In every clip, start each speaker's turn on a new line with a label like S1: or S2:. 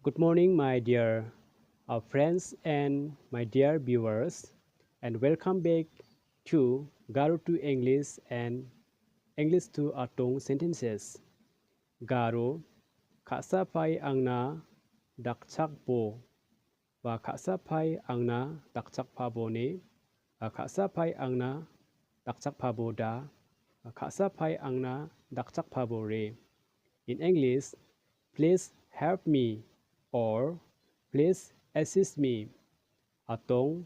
S1: Good morning, my dear friends and my dear viewers, and welcome back to Garo to English and English to Atong sentences. Garo, khasa-pai angna dakchak po, wa khasa-pai angna dakchak pabo ne, khasa-pai angna dakchak pabo da, khasa-pai angna dakchak pabo re. In English, please help me or please assist me. Atong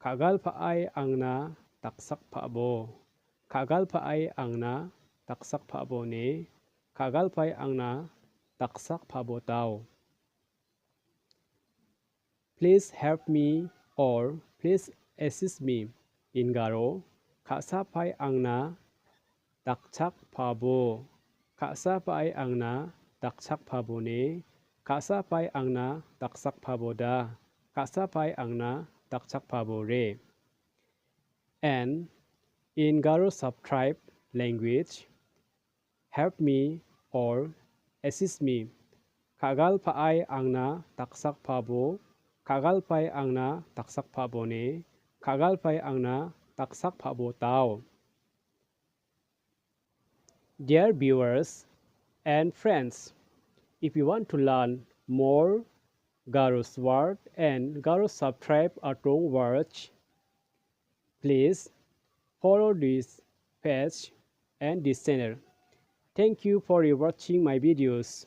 S1: kagal paay angna taksak paabo. Kagal paay angna taksak paabo ne. Kagal paay angna taksak paabo tao. Please help me or please assist me. In Garo, khasa paay angna taksak paabo. Khasa paay angna taksak paabo ne. Khasa pai angna taksak pabo da, khasa pai angna taksak pabo re. And in Garo subtribe language, help me or assist me. Kagal pai angna taksak pabo, kagal pai angna taksak pabo ne, kagal pai angna taksak pabo tao. Dear viewers and friends, if you want to learn more Garo's word and Garo subtribe Atong words, please follow this page and this channel. Thank you for watching my videos.